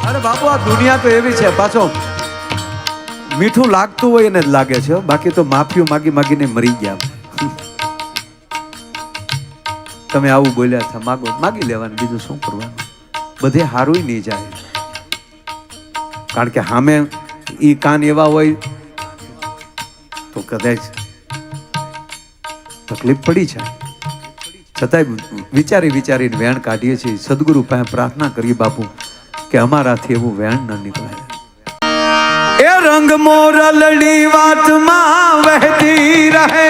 અરે બાપુ આ દુનિયા તો એવી છે, પાછો મીઠું લાગતું હોય એને જ લાગે છે, બાકી તો માફીઓ માગી માગીને મરી ગયા. તમે આવું બોલ્યા હતા, માગો માગી લેવાનું, બીજું શું કરવાનું. બધે હારું નહીં જાય, કારણ કે સામે ઈ કાન એવા હોય તો કદાચ તકલીફ પડી જાય. છતાંય વિચારી વિચારીને વેણ કાઢીએ છીએ. સદગુરુ પાસે પ્રાર્થના કરીએ બાપુ કે અમારાથી એવું વેણ ન નીકળે. એ રંગ મોરલડી વાતમાં વહેતી રહે,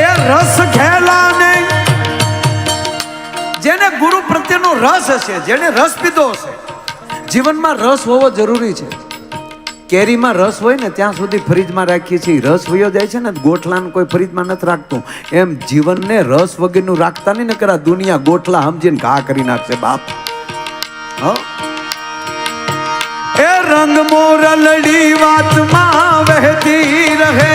એ રસ ઘેલાને, જેને ગુરુ પ્રત્યેનો રસ હશે, જેને રસ પીધો હશે. જીવનમાં રસ હોવો જરૂરી છે. કેરીમાં રસ હોય ને ત્યાં સુધી ફ્રીજમાં રાખીએ છીએ, રસ વયો જાય છે ને ગોઠલાને કોઈ ફ્રીજમાં નથી રાખતું. એમ જીવનને રસ વગરનું રાખતા નહીં, નકર આ દુનિયા ગોઠલા સમજીને ઘા કરી નાખશે બાપ. એ રંગ મોરલડી વાતમાં વહેતી રહે,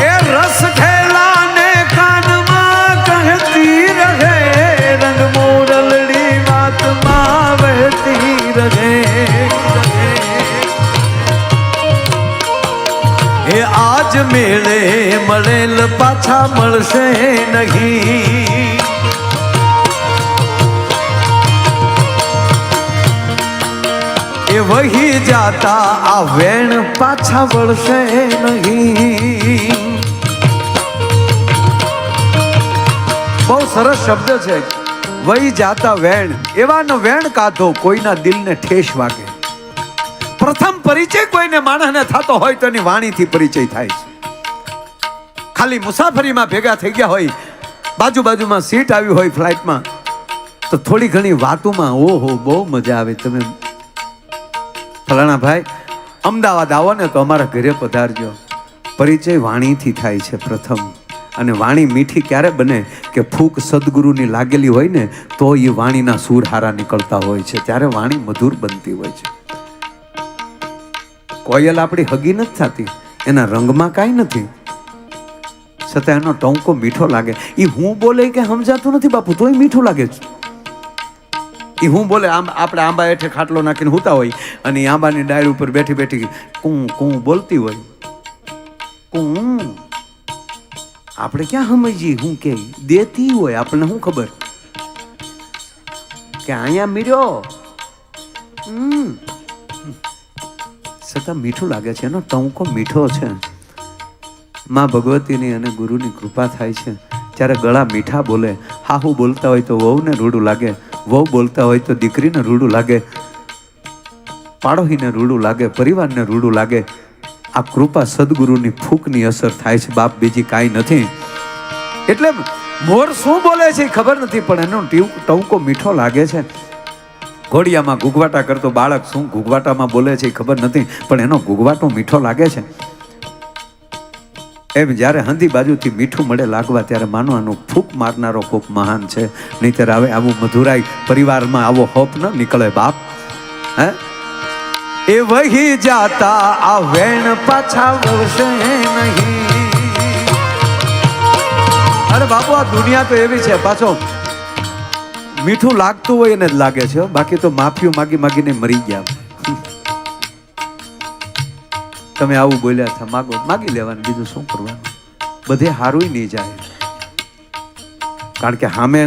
એ રસ ખેલાને કાનમાં કહેતી રહે, રંગ મોરલડી વાતમાં વહેતી રહે. એ આજ મેળે મળેલ પાછા મળશે નહીં, એ વહી જાતા આ વેણ પાછા વળશે નહીં. બહુ સરસ શબ્દ છે, વહી જાતા વેણ. એવાનો વેણ કાઢો કોઈના દિલને ઠેસ વાગે. પ્રથમ પરિચય કોઈને માણસને થતો હોય તો એની વાણીથી પરિચય થાય છે. ખાલી મુસાફરીમાં ભેગા થઈ ગયા હોય, બાજુમાં સીટ આવી હોય ફ્લાઇટમાં, તો થોડી ઘણી વાતોમાં ઓહો બહુ મજા આવે. તમે ફલાણા ભાઈ અમદાવાદ આવો ને તો અમારા ઘરે પધારજો. પરિચય વાણીથી થાય છે પ્રથમ. અને વાણી મીઠી ક્યારે બને કે ફૂક સદગુરુની લાગેલી હોય ને તો એ વાણીના સૂર હારા નીકળતા હોય છે, ત્યારે વાણી મધુર બનતી હોય છે. કોયલ આપણી હગી નથી થતી, એના રંગમાં કાંઈ નથી, છતાં એનો ટોંકો મીઠો લાગે. એ હું બોલે કે સમજાતું નથી બાપુ, તોય મીઠું લાગે છે. એ હું બોલે, આપણે આંબા હેઠે ખાટલો નાખીને હુતા હોય અને આંબાની ડાળ ઉપર બેઠી બેઠી કું કું બોલતી હોય. કું આપણે ક્યાં સમજીએ હું કે દેતી હોય, આપણને શું ખબર કે અહીંયા મીર્યો, છતાં મીઠું લાગે છે. એનો ટંકો મીઠો છે. માં ભગવતીની અને ગુરુની કૃપા થાય છે ત્યારે ગળા મીઠા બોલે. હાહુ બોલતા હોય તો વહુને રૂડું લાગે, વહુ બોલતા હોય તો દીકરીને રૂડું લાગે, પાડોશીને રૂડું લાગે, પરિવારને રૂડું લાગે. આ કૃપા સદગુરુની ફૂંકની અસર થાય છે બાપ, બીજી કાંઈ નથી. એટલે મોર શું બોલે છે ખબર નથી, પણ એનો ટંકો મીઠો લાગે છે. ઘોડિયામાં ઘૂઘવાટા કરતો બાળક શું ઘૂઘવાટામાં બોલે છે ખબર નથી, પણ એનો ઘૂઘવાટો મીઠો લાગે છે. એમ જ્યારે હંધી બાજુથી મીઠું મળે લાગવા ત્યારે માનવાનું ફૂંક મારનારો કોક મહાન છે. નહીંતર આવે આવું મધુરાઈ પરિવારમાં આવો હોપ ન નીકળે બાપ. હે એ વહી જાતા આ વેણ પાછા વળશે નહીં. અરે બાપુ આ દુનિયા તો એવી છે, પાછો મીઠું લાગતું હોય એને જ લાગે છે, બાકી તો માફીઓ માગી માગીને મરી ગયા. તમે આવું બોલ્યા હતા, માગો માગી લેવાનું, બીજું શું કરવાનું. બધે હારું નહીં જાય, કારણ કે સામે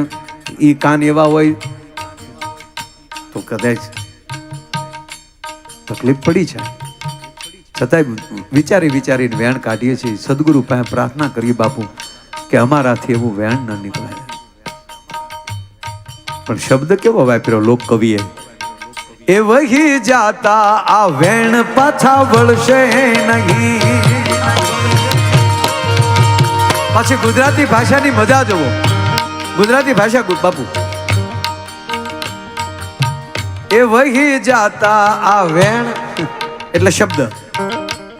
ઈ કાન એવા હોય તો કદાચ તકલીફ પડી જાય. છતાંય વિચારી વિચારીને વેણ કાઢીએ છીએ. સદગુરુ પાસે પ્રાર્થના કરીએ બાપુ કે અમારાથી એવું વેણ ન નીકળે. પણ શબ્દ કેવો વાપર્યો લોક કવિએ, એ વહી જાતા આ વેણ પાછા વળશે નહીં. પાછી ગુજરાતી ભાષાની મજા જુઓ. ગુજરાતી ભાષા બાપુ, એ વહી જાતા આ વેણ એટલે શબ્દ.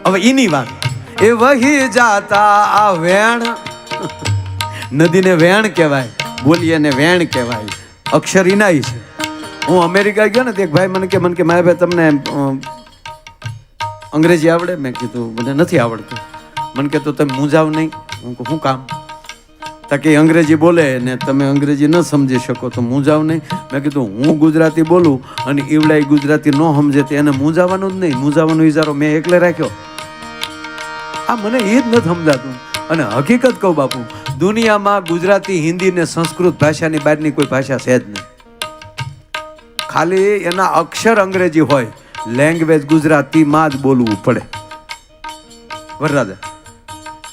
હવે એની વાત, એ વહી જાતા આ વેણ. નદીને વેણ કહેવાય, બોલીએ ને વેણ કહેવાય. અક્ષર ઇનાઈ છે. હું અમેરિકા ગયો ને તો એક ભાઈ મને કે મારા ભાઈ તમને અંગ્રેજી આવડે? મેં કીધું મને નથી આવડતું. મને કે તો તમે મૂંઝાવ નહીં. હું કહું શું કામ? તાકે અંગ્રેજી બોલે ને તમે અંગ્રેજી ન સમજી શકો તો મૂંઝાવ નહીં. મેં કીધું હું ગુજરાતી બોલું અને ઈવડાઈ ગુજરાતી ન સમજે તો એને મૂંઝાવાનું જ નહીં. મૂંઝાવાનો ઈજારો મેં એકલે રાખ્યો. આ મને એ જ નથી સમજાતું. અને હકીકત કહું બાપુ, દુનિયામાં ગુજરાતી, હિન્દી ને સંસ્કૃત ભાષાની બહારની કોઈ ભાષા છે જ નહીં. ખાલી એના અક્ષર અંગ્રેજી હોય, લેંગ્વેજ ગુજરાતીમાં જ બોલવું પડે. વરરાજા,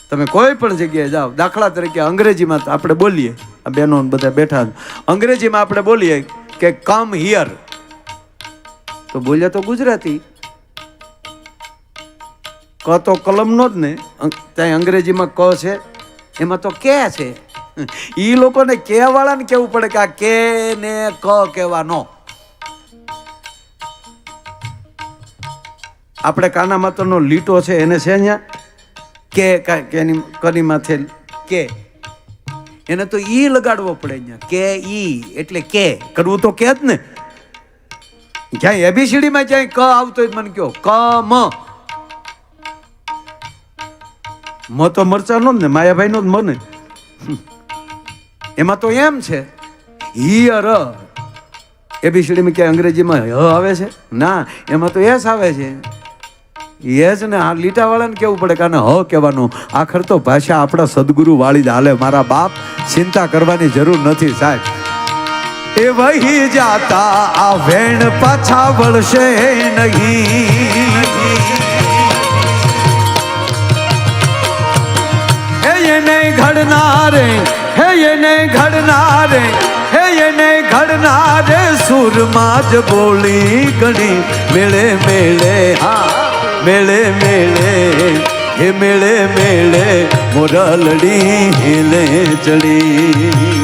તમે કોઈ પણ જગ્યાએ જાઓ, દાખલા તરીકે અંગ્રેજીમાં આપણે બોલીએ, આ બહેનો બધા બેઠા, અંગ્રેજીમાં આપણે બોલીએ કે કમ હિયર, તો બોલ્યા તો ગુજરાતી, ક તો કલમનો જ ને, ત્યાં અંગ્રેજીમાં ક છે, એમાં તો કે છે. એ લોકોને કે વાળાને કેવું પડે કે આ કે ને ક કહેવાનો. આપણે કાના માતરનો લીટો છે એને છે અહીંયા કે એની કની માથે કે, એને તો ઈ લગાડવો પડે અહીંયા, કે ઈ એટલે કે કરવું તો કે જ ને. ક્યાંય એબીસીડી માં ક્યાંય ક આવતો હોય મને કયો, ક મ તો મરચાનો જ ને, માયાભાઈ નો જ મ ને. એમાં તો એમ છે હિયર. એબીસીડી માં ક્યાંય અંગ્રેજીમાં હ આવે છે ના, એમાં તો એસ આવે છે. એ જ ને, આ લીટા વાળાને કેવું પડે કે હ કહેવાનું. આખર તો ભાષા આપણા સદગુરુ વાળી જ હાલે. મારા બાપ, ચિંતા કરવાની જરૂર નથી સાહેબ. એ વહી જાતા આ વેણ પાછા વળશે નહીં. હે એને ઘડનારે, હે એને ઘડનારે, હે એને ઘડનારે સુરમાં જ બોલી ગણી. મેળે મેળે હા મેળે મેળે, હે મેળે મેળે મોરલડી હેલે ચડી.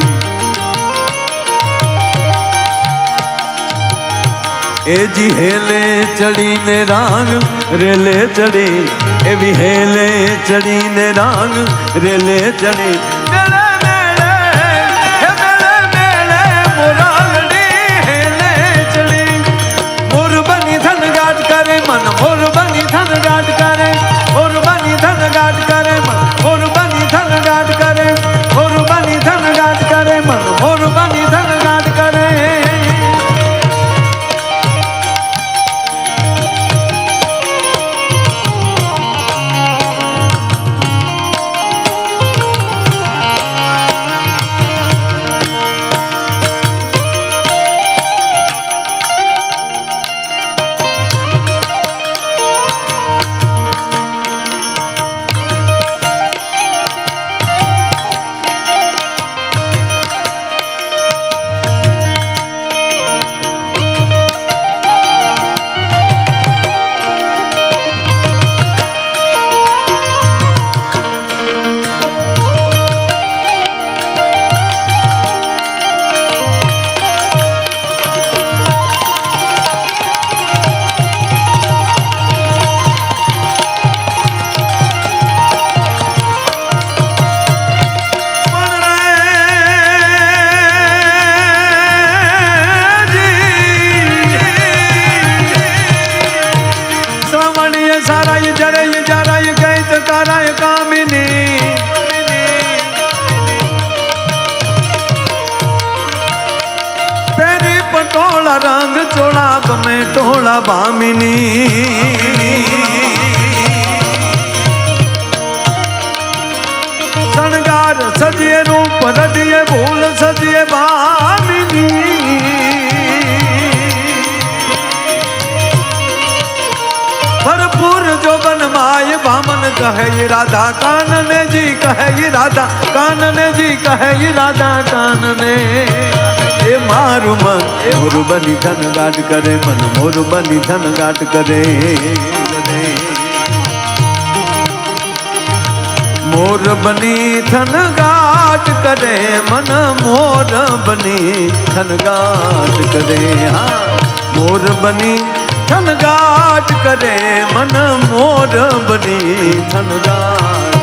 એ જી હેલે ચડીને રાંગ રેલે ચડી, એવી હેલે ચડીને રાંગ રેલે ચડી. મેળે મેળે, હે મેળે મેળે મોરલડી હેલે ચડી. મોર બની ધન ગાટ કરે મન, મોર બની ધન ગાટ કરે, મોર બની ધન ગાટ કરે મન, મોર બની ધન ગાટ કરે, મોર બની ધન ગાટ કરે મન, મોર બની ધન ગાટ કરે. રંગ ચોળા ગમે ટોળા ભામિની. શણગાર સજીએ રૂપ રડીએ ભૂલ સજીએ ભામિની. ભરપૂર જોબન માય ભામન કહે રાધા કાનને જી, કહે રાધા કાનને જી, કહે રાધા કાનને. એ મારું મન મોર બની ધન ગાટ કરે મન, મોર બની ધન ગાટ કરે. મોર બની ધન ગાટ કરે મન, મોર બની ધન ગાટ કરે. હા મોર બની ધન ગાટ કરે મન, મોર બની ધન ગાટ.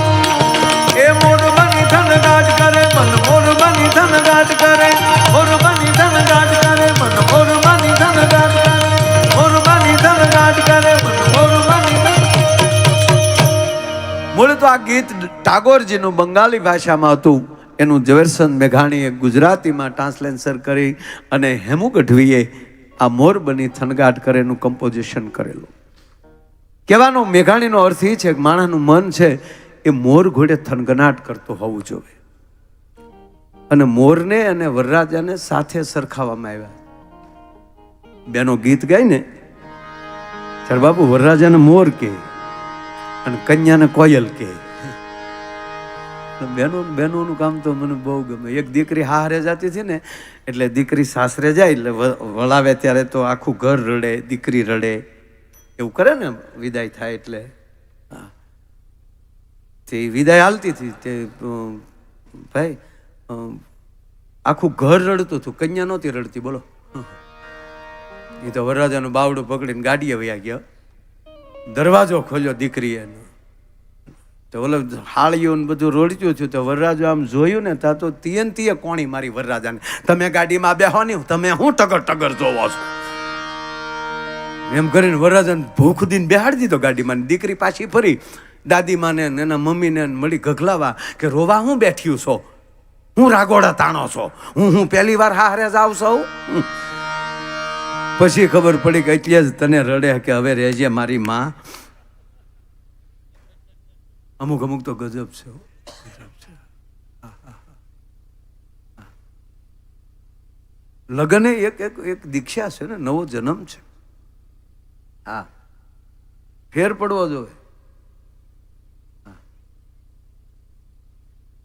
એ મોર બની ધન ગાટ કરે મન, મોર બની ધન ગાટ કરે, મોર બની ધન ગાટ કરે મન, મોર બની ધન ગાટ કરે, મોર બની ધન ગાટ કરે મન, મોર બની ધન. મૂળ તો આ ગીત ટાગોરજીનું બંગાળી ભાષામાં હતું. એનું ઝવેરચંદ મેઘાણીએ ગુજરાતીમાં ટ્રાન્સલેશન કરી અને હેમુ ગઢવીએ આ મોર બની થનગાટ કરે એનું કમ્પોઝિશન કરેલું. કહેવાનો મેઘાણીનો અર્થ એ છે કે માણસનું મન છે એ મોર ઘોડે થનગનાટ કરતો હોવું જોઈએ. અને મોરને અને વરરાજાને સાથે સરખાવવામાં આવ્યા. બેનો ગીત ગાય ને ત્યારે બાપુ વરરાજાને મોર કે અને કન્યાને કોયલ કે. બહેનોનું કામ તો મને બહુ ગમે. એક દીકરી હારે જતી હતી ને એટલે દીકરી સાસરે જાય એટલે વળાવે ત્યારે તો આખું ઘર રડે, દીકરી રડે, એવું કરે ને વિદાય થાય એટલે. તે વિદાય હાલતી હતી તે ભાઈ આખું ઘર રડતું હતું, કન્યા નહોતી રડતી. બોલો, એ તો વરરાજાનું બાવડું પકડીને ગાડીએ વયા ગયા. દરવાજો ખોલ્યો દીકરીએ તો ઓલો હાળીઓ ને બધું રોડ્યું થયું. તો વરરાજો આમ જોયું ને તા તો તીએ કોણી મારી વરરાજાને, તમે ગાડીમાં બેહો ને તમે હું ટગર ટગર જોવો છો એમ કરીને વરરાજાને ભૂખ દીને બેહાડી દીધો ગાડીમાં. દીકરી પાછી ફરી દાદીમાને એના મમ્મીને મળી ગગલાવા કે રોવા હું બેઠ્યું છો, હું રાગોડા તાણો છો, હું પહેલી વાર હારે જાવ છો. પછી ખબર પડી કે એટલે જ તને રડે કે હવે રહેજે મારી માં. અમુક અમુક તો ગજબ છે. લગ્ન એક દીક્ષા છે ને, નવો જન્મ છે. હા, ફેર પડવો જોઈએ.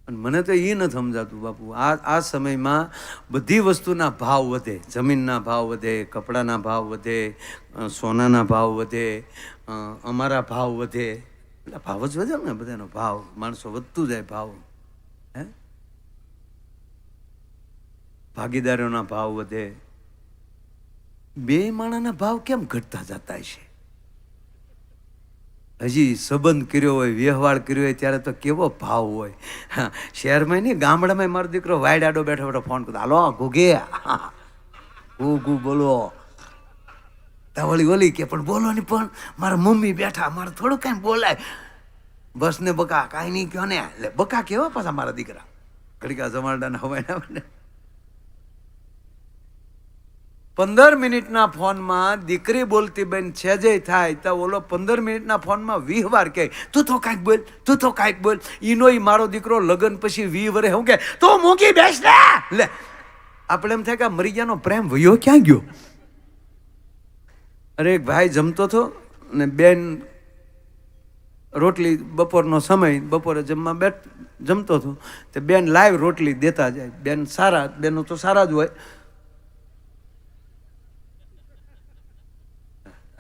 અને મને તો એ નથી સમજાતું બાપુ, આ સમયમાં બધી વસ્તુના ભાવ વધે, જમીનના ભાવ વધે, કપડાના ભાવ વધે, સોનાના ભાવ વધે, અમારા ભાવ વધે, એટલે ભાવ જ વધે ને બધાનો ભાવ. માણસો વધતું જાય ભાવ. હે, ભાગીદારોના ભાવ વધે. બે માણાના ભાવ કેમ ઘટતા જતા છે? હજી સંબંધ કર્યો હોય, વ્યવહાર કર્યો હોય ત્યારે તો કેવો ભાવ હોય. શહેરમાં નહીં, ગામડામાં મારો દીકરો વાયડાડો બેઠો બેઠો ફોન કરતો, હાલો ગુગે ગુ બોલો. વળી ઓલી કે પણ બોલો ને, પણ મારા મમ્મી બેઠા, મારે થોડું કાંઈ બોલાય. બસ ને બકા કાંઈ નહીં કહો ને. એટલે બકા કેવા પાછા મારા દીકરા ઘડીકા જમાડાના હવાય ને. 15 મિનિટના ફોનમાં દીકરી બોલતી બેન છેજે થાય તો ઓલો 15 મિનિટના ફોનમાં 20 વાર કહે તું તો કાંઈક બોલ, તું તો કાંઈક બોલ. ઈનો મારો દીકરો લગ્ન પછી 20 વર્ષે હું કે તું મૂકી બેસ ને. લે આપણે એમ થાય કે મરી ગયાનો પ્રેમ વયો ક્યાં ગયો? અરે એક ભાઈ જમતો હતો ને બેન રોટલી, બપોરનો સમય, બપોરે જમતો હતો તે બેન લાઈવ રોટલી દેતા જાય. બેન સારા, બેનો તો સારા જ હોય.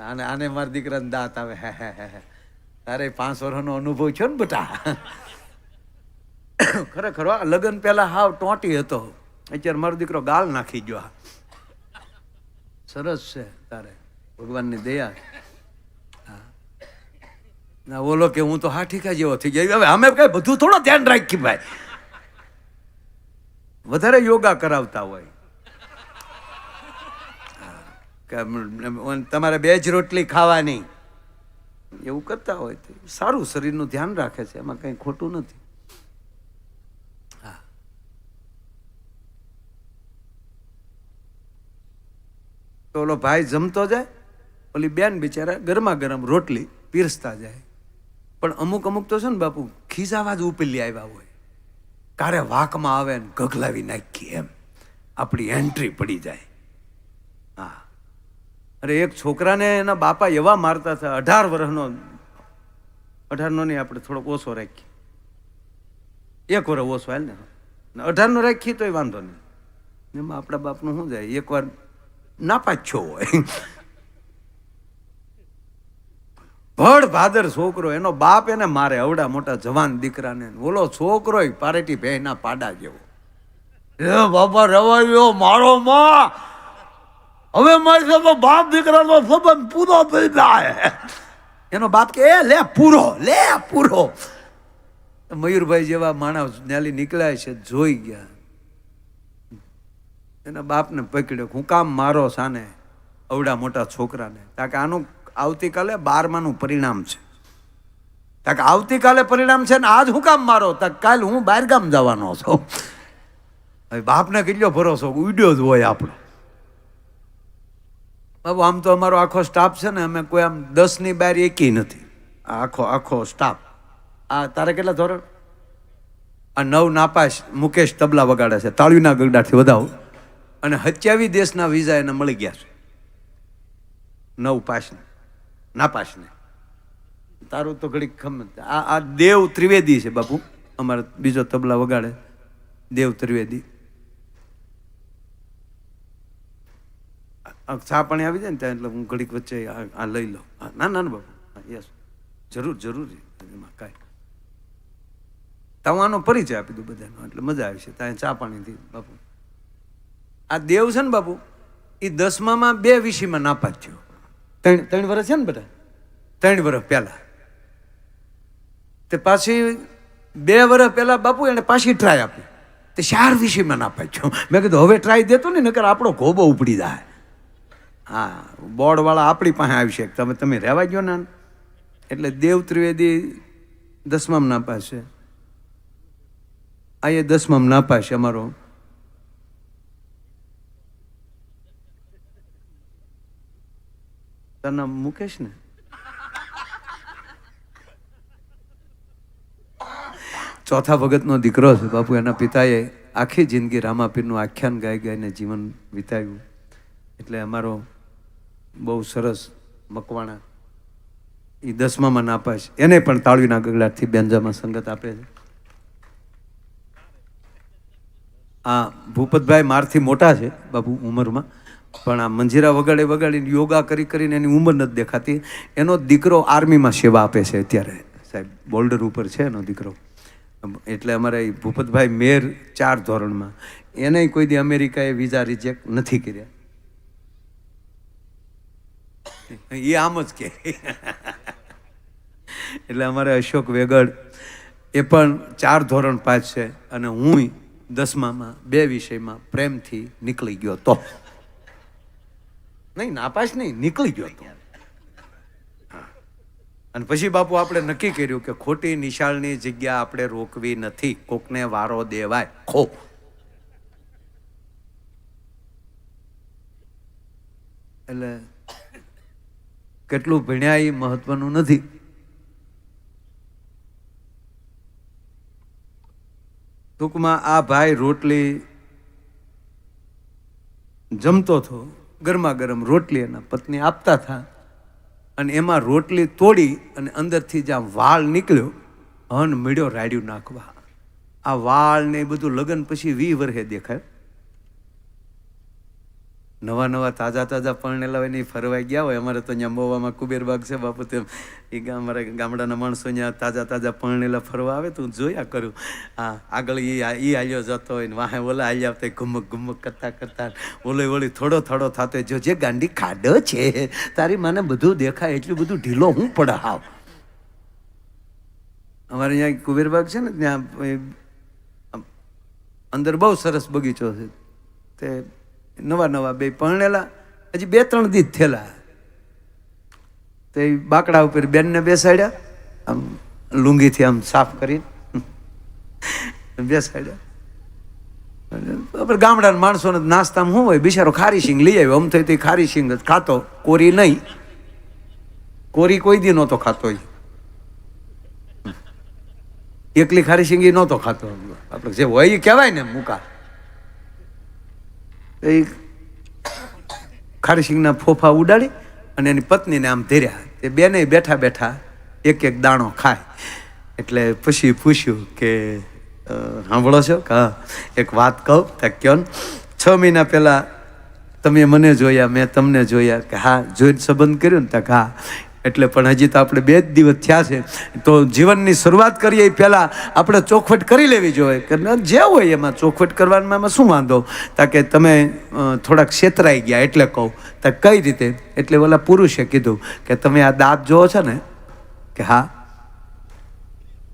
આને મારા દીકરાને દાંત આવે. તારે 5 વર્ષનો અનુભવ છે ને બેટા. ખરેખર લગ્ન પહેલા હાવ ટોટી હતો, અત્યારે મારો દીકરો ગાલ નાખી ગયો. સરસ છે તારે, ભગવાનની દયા. ના બોલો કે હું તો હાઠીકા જેવો થઈ ગયો. હવે અમે કઈ બધું થોડો ધ્યાન રાખી ભાઈ, વધારે યોગા કરાવતા હોય. તમારે 2 જ રોટલી ખાવાની એવું કરતા હોય તો સારું, શરીરનું ધ્યાન રાખે છે, એમાં કંઈ ખોટું નથી. હા, તો ઓલો ભાઈ જમતો જાય, ઓલી બેન બિચારા ગરમા ગરમ રોટલી પીરસતા જાય. પણ અમુક તો છે ને બાપુ ખીજાવા જ ઉપલી આવ્યા હોય, કારે વાકમાં આવે ને ગગલાવી નાખી એમ આપણી એન્ટ્રી પડી જાય. હા, અરે એક છોકરાને એના બાપા એવા મારતા હતા, 18 વર્ષનો, 18નો નહીં, આપણે થોડોક ઓછો રાખીએ, 1 વર્ષ ઓછો હાલ ને, 18નો રાખીએ તોય વાંધો નહીં. એમાં આપણા બાપનું શું જાય, એકવાર નાપાછો હોય. ભડ ભાદર છોકરો, એનો બાપ એને મારે, અવડા મોટા જવાન દીકરાને. ઓલો છોકરો પારેટી ભેંના પાડા જેવો. એ બાપા રવાયો મારો માં, હવે મારી સાથે બાપ દીકરાનો સંબંધ પૂરો થઈ જાય. એનો બાપ કે લે પૂરો. મયુરભાઈ જેવા માણસ ન્યાલી નીકળ્યા છે, જોઈ ગયા, એના બાપને પકડ્યો. હું કામ મારો સાને અવડા મોટા છોકરાને? કારણ કે આનું આવતીકાલે 12માનું પરિણામ છે. તક આવતીકાલે પરિણામ છે ને આજ હું કામ મારો તક કાલ હું બહાર ગામ જવાનો છું. હવે બાપને કેટલો ભરોસો ઉડ્યો જ હોય આપણો. બાબુ આમ તો અમારો આખો સ્ટાફ છે ને, અમે કોઈ આમ 10ની બહાર એકી નથી. આખો સ્ટાફ. આ તારે કેટલા ધોરણ? આ 9 નાપાસ. મુકેશ તબલા વગાડે છે, તાળીના ગગડાથી વધાવો. અને 27 દેશના વિઝા એને મળી ગયા છે. 9 પાસને નાપાસને. તારું તો ઘડીક ખમ. આ દેવ ત્રિવેદી છે બાપુ, અમારે બીજો તબલા વગાડે દેવ ત્રિવેદી. ચા પાણી આવી જાય ને ત્યાં એટલે હું ઘડીક વચ્ચે આ લઈ લો. ના ના બાપુ, યસ જરૂર એમાં કાંઈ. તમારો પરિચય આપી દઉં બધાનો એટલે મજા આવી છે ત્યાં ચા પાણીથી. બાપુ આ દેવ છે ને બાપુ, એ 10મામાં 2 વિષયમાં નાપાસ થયો. 3 વર્ષ છે ને બધા, 3 વર્ષ પહેલા. તે પાછી 2 વર્ષ પહેલા બાપુ એને પાછી ટ્રાય આપી. તે 4 વિષયમાં નાપાસ થયો. મેં કીધું હવે ટ્રાય દેતો ને, નકર આપણો ગોબો ઉપડી જાય. હા, બોર્ડવાળા આપણી પાસે આવશે, તમે રહેવા ગયો ને. એટલે દેવ ત્રિવેદી 10મામાં નાપાસ છે. આ એ 10મામાં નાપાસ છે અમારો. તારું નામ મુકેશ ને? ચોથા ભગતનો દીકરો છે બાપુ. એના પિતાએ આખી જિંદગી રામાપીરનું આખ્યાન ગાઈને જીવન વિતાવ્યું. એટલે અમારો બહુ સરસ મકવાણા. એ 10મામાં નાપાસ. એને પણ તાળીના ગગડાટથી બેન્જામાં સંગત આપે છે. આ ભૂપતભાઈ મારથી મોટા છે બાપુ ઉંમરમાં, પણ આ મંજીરા વગાડીને યોગા કરીને એની ઉંમર નથી દેખાતી. એનો દીકરો આર્મીમાં સેવા આપે છે અત્યારે સાહેબ, બોર્ડર ઉપર છે એનો દીકરો. એટલે અમારે ભૂપતભાઈ મેર 4 ધોરણમાં. એને કોઈ દી અમેરિકાએ વિઝા રિજેક્ટ નથી કર્યા. એ આમ જ કે. એટલે અમારે અશોક વેગડ એ પણ 4 ધોરણ પાસ છે. અને હું 10મામાં 2 વિષયમાં પ્રેમથી નીકળી ગયો તો. નહીં નાપાસ નહીં, નીકળી ગયો તો. અને પછી બાપુ આપણે નક્કી કર્યું કે ખોટી નિશાળની જગ્યા આપણે રોકવી નથી, કોકને વારો દેવાય ખો. એટલે કેટલું ભણ્યા એ મહત્વનું નથી. ટૂંકમાં આ ભાઈ રોટલી જમતો હતો, ગરમા ગરમ રોટલી એના પત્ની આપતા હતા. અને એમાં રોટલી તોડી અને અંદરથી જ્યાં વાળ નીકળ્યો, હન મળ્યો રાડ્યું નાખવા. આ વાળ ને એ બધું લગ્ન પછી 20 વર્ષે દેખાય. નવા તાજા પરણેલા હોય ને ફરવાઈ ગયા હોય. અમારે તો અહીંયા મોવામાં કુબેરબાગ છે બાપુ, તેમ એ અમારા ગામડાના માણસો અહીંયા તાજા પરણેલા ફરવા આવે તો હું જોયા કરું. હા, આગળ એ હાલ્યો જતો હોય ને વાહે ઓલા હાલ્યા આવતા ઘુમક કરતા ઓલી થોડો થતો જો જે ગાંડી ખાડો છે તારી મને બધું દેખાય, એટલું બધું ઢીલો હું પડે હાવ. અમારે અહીંયા કુબેરબાગ છે ને, ત્યાં અંદર બહુ સરસ બગીચો છે. તે નવા 2 પરણેલા, હજી 2-3 દી થયેલા. તે બાકડા ઉપર બેનને બેસાડ્યા, આમ લુંગીથી આમ સાફ કરી બેસાડ્યા. ગામડાના માણસોને નાસ્તામાં શું હોય, બિચારો ખારી સિંગ લઈ આવ્યો. આમ થઈ તો ખારી સિંગ જ ખાતો, કોરી નહીં. કોરી કોઈ દી નહોતો ખાતો. એકલી ખારી સિંગ નહોતો ખાતો. આપણે જે હોય એ કહેવાય ને મૂકા. એ ખારી સિંગના ફોફા ઉડાડી અને એની પત્નીને આમ ધર્યા. તે બેને બેઠા એક દાણો ખાય. એટલે પછી પૂછ્યું કે સાંભળો છો કે એક વાત કહું? કયો? 6 મહિના પહેલા તમે મને જોયા, મેં તમને જોયા. કે હા, જોઈને સંબંધ કર્યો ને? તક હા. એટલે પણ હજી તો આપણે 2 જ દિવસ થયા છે, તો જીવનની શરૂઆત કરીએ એ પહેલાં આપણે ચોખવટ કરી લેવી જોઈએ. કે જે હોય એમાં ચોખવટ કરવામાં એમાં શું વાંધો? તાકે તમે થોડાક છેતરાઈ ગયા એટલે કહું. તો કઈ રીતે? એટલે ઓલા પુરુષે કીધું કે તમે આ દાંત જોવો છો ને? કે હા.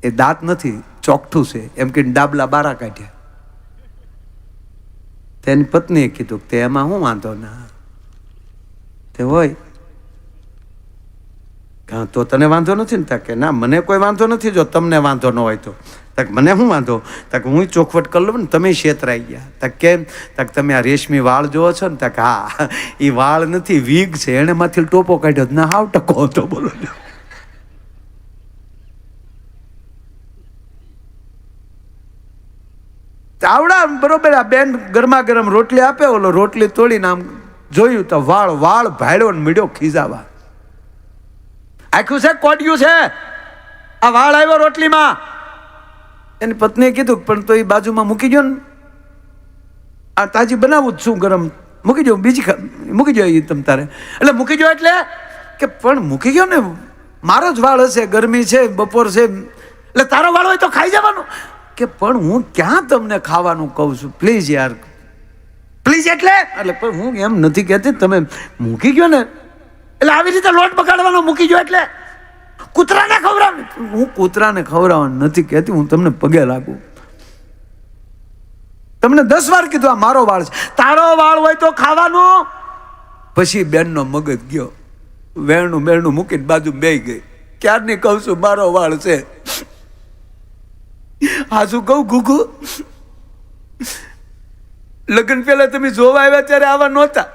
એ દાંત નથી, ચોકઠું છે એમ કે ડાબલા બારા કાઢ્યા. તેની પત્નીએ કીધું કે એમાં શું વાંધો ના? તે હોય હા તો તને વાંધો નથી ને? કે ના મને કોઈ વાંધો નથી, જો તમને વાંધો ન હોય તો. મને શું વાંધો? હું ચોખવટ કરી લઉં ને, તમે છેતરાઈ ગયા. કેમ? તમે આ રેશમી વાળ જોવો છો ને? હા એ વાળ નથી, વીગ છે, એને માંથી ટોપો કાઢ્યો. ના હાવ ટકો હતો. બોલો આવડા બરોબર. આ બેન ગરમા ગરમ રોટલી આપે, ઓલો રોટલી તોડીને આમ જોયું તો વાળ ભાડ્યો ને મીડ્યો ખીજાવા. આખું છે કોડિયું છે, આ વાળ આવ્યો રોટલીમાં. એની પત્નીએ કીધું પણ તો એ બાજુમાં મૂકી ગયો ને, આ તાજી બનાવું જ છું ગરમ, મૂકી જાઉં બીજી મૂકી જાઓ એ તમ તારે. એટલે મૂકી જાઓ એટલે કે પણ મૂકી ગયો ને, મારો જ વાળ હશે, ગરમી છે, બપોર છે, એટલે તારો વાળ હોય તો ખાઈ જવાનું. કે પણ હું ક્યાં તમને ખાવાનું કહું છું, પ્લીઝ યાર પ્લીઝ. એટલે પણ હું એમ નથી કહેતી, તમે મૂકી ગયો ને એટલે આવી રીતે લોટ બગાડવાનો મૂકી ગયો એટલે કૂતરાને ખવડાવ. હું કૂતરાને ખવડાવવાનું નથી કહેતી, હું તમને પગે લાગુ. તમને 10 વાર કીધું આ મારો વાળ છે, તારો વાળ હોય તો ખાવાનું. પછી બેનનો મગજ ગયો, વેણું બેરણું મૂકીને બાજુ બેહી ગઈ. ક્યારની કહું છું મારો વાળ છે. હા શું કહું ગુગુ, લગ્ન પહેલા તમે જોવા આવ્યા ત્યારે આવા નહોતા.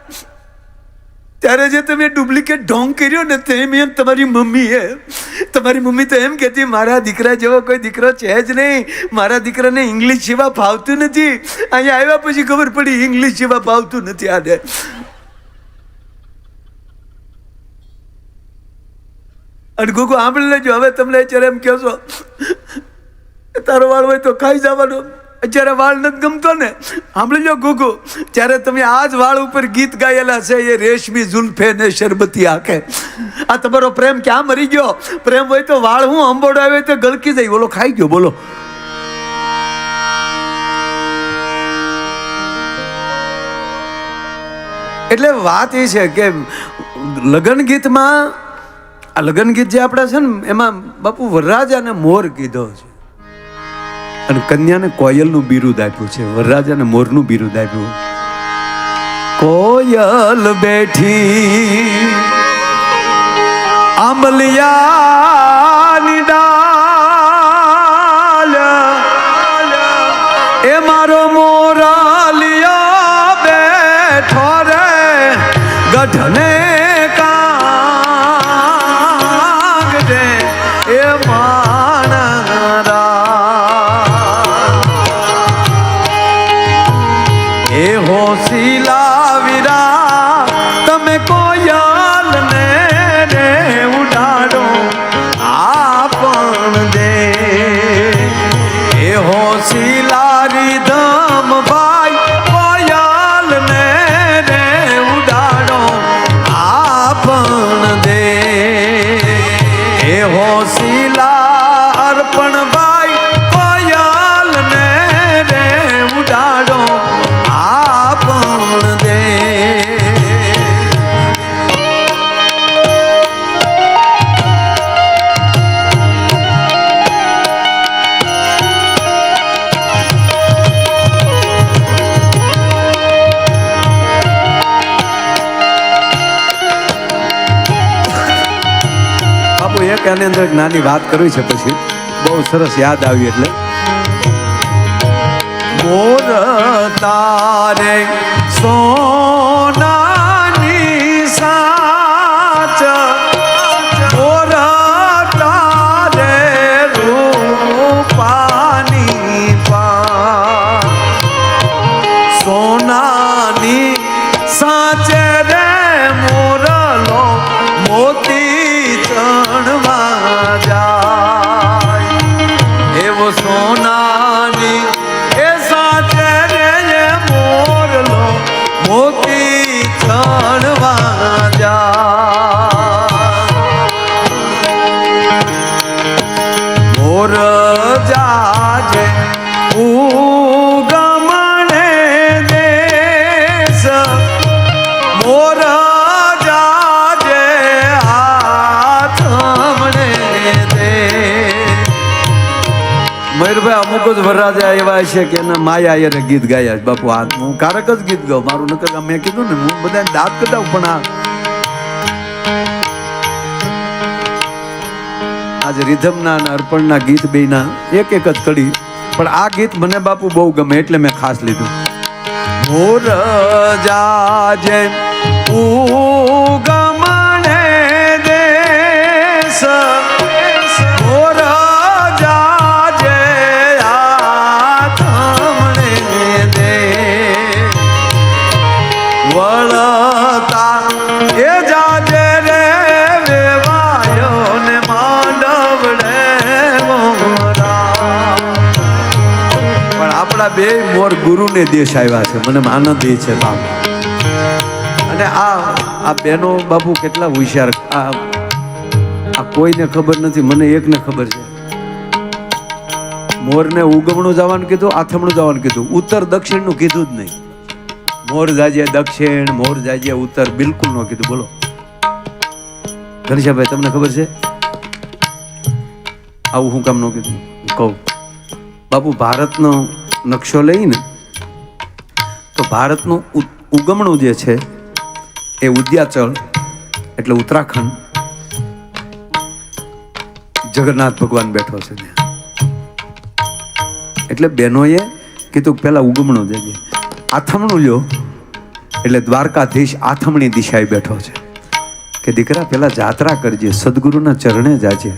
ત્યારે જે તમે ડુપ્લિકેટ ઢોંગ કર્યો ને તેમ એમ તમારી મમ્મી તો એમ કહેતી મારા દીકરા જેવો કોઈ દીકરો છે જ નહીં, મારા દીકરાને ઇંગ્લિશ સિવાય ફાવતું નથી. અહીંયા આવ્યા પછી ખબર પડી ઇંગ્લિશ સિવાય ફાવતું નથી આને. અને ગુગુ સાંભળી લેજો, હવે તમને અત્યારે એમ કહો છો તારો વાળ હોય તો ખાઈ જવાનો, અત્યારે વાળ નથી ગમતો ને, સાંભળી લો ગુગુ, ત્યારે તમે આ જ વાળ ઉપર ગીત ગાયેલા છે, એ રેશમી ઝુલ્ફે ને શરબતી આંખે. આ તમારો પ્રેમ ક્યાં મરી ગયો? પ્રેમ હોય તો વાળ હું અંબોડો આવે તો ગળકી જાય. બોલો ખાઈ ગયો. બોલો એટલે વાત એ છે કે લગ્ન ગીતમાં, આ લગ્ન ગીત જે આપણા છે ને એમાં બાપુ વરરાજાને મોર કીધો છે અને કન્યાને કોયલનું બિરુદ આપ્યું છે. વરરાજાને મોરનું બિરુદ આપ્યું. કોયલ બેઠી આંબલિયાની ડાલ, એ મારો મોરાલિયા બેઠો રે ગઢને કાંગરે એ માણરા. એ હોશીલા વીરા તમે કોયલ ને રે ઉડાડો આપણ દે. એ હોશીલા રીધમ ભાઈ કોયલ ને રે ઉડાડો આપણ દે. એ હોશીલા અર્પણ ભાઈ કોયલ ને રે ઉડાડો આપણ દે. બાપુ એક આની અંદર નાની વાત કરવી છે, પછી બહુ સરસ યાદ આવી. એટલે મોર તારે સોનાની સાચ, મોર તારે રૂપાની પા, સોનાની સાચે રે મોરલો મોતી ચણવા જાય. એવો સોનાની એ સાચે રે મોરલો મોતી ચણવા જાય. મોર જાજે ઉગમણે દેશ, મોર જાજે હાથમણે દે. મયુરભાઈ અમુક જ વરરાજા એવા છે કે એના માયા એને ગીત ગાયા. બાપુ આ હું કારક જ ગીત ગાઉં, મારું નકર મેં કીધું ને હું બધાને દાંત કઢાવું, પણ આ આજ રિધમના અને અર્પણના ગીત બેના એક એક જ કડી, પણ આ ગીત મને બાપુ બહુ ગમે એટલે મેં ખાસ લીધું. મોર જાજે ઉગમણે દેશ, મોર જાજે આથમણે દે, વળતા એ જાજે રે વેવાયો ને માંડવડે મોરા. પણ આપણા બે મોર ગુરુને દેશ આવ્યા છે, મને આનંદ એ છે બાપ. અને આ બેનો બાપુ કેટલા હોશિયાર, આ કોઈને ખબર નથી, મને એકને ખબર છે. મોરને ઉગમણું જવાનું કીધું, આથમણું જવાનું કીધું, ઉત્તર દક્ષિણનું કીધું જ નહીં. મોર જાજે દક્ષિણ, મોર જાજે ઉત્તર, બિલકુલ ન કીધું. બોલો ઘનશ્યામભાઈ, તમને ખબર છે આવું હું કામ ન કીધું? કહું બાપુ, ભારતનો નકશો લઈને તો ભારતનું ઉગમણું જે છે એ ઉદ્યાચલ એટલે ઉત્તરાખંડ, જગન્નાથ ભગવાન બેઠો છે ત્યાં. એટલે બહેનોએ કીધું પેલા ઉગમણું જજે, આથમણું લ્યો એટલે દ્વારકાધીશ આથમણી દિશાએ બેઠો છે કે દીકરા પેલા જાત્રા કરજે, સદગુરુના ચરણે જાજે,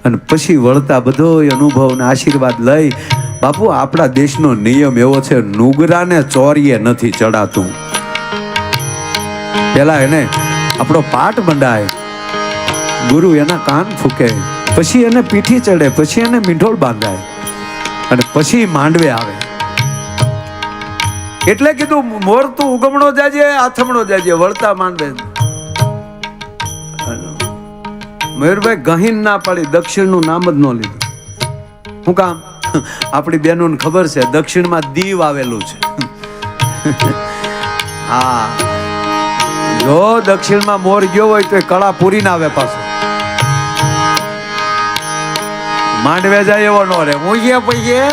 અને પછી વળતા બધો અનુભવ ને આશીર્વાદ લઈ. બાપુ, આપણા દેશનો નિયમ એવો છે, નુગરાને ચોરીએ નથી ચડાતું. પેલા એને આપણો પાટ બંધાય, ગુરુ એના કાન ફૂકે, પછી એને પીઠી ચડે, પછી એને મીંઢોળ બાંધાય, અને પછી માંડવે આવે. એટલે કીધું મોર તું ઉગમણો જાજે, આથમણો જાજે, વળતા માંડવે. મયુરભાઈ ગહીન ના પાડી, દક્ષિણનું નામ જ ન લીધું. શું કામ? આપણી બહેનોને ખબર છે દક્ષિણમાં દીવ આવેલું છે. હા, જો દક્ષિણમાં મોર ગયો હોય તો એ કળા પૂરી ના આવે પાછો. માંડવે જાય એવો ન રે. હું પૈયે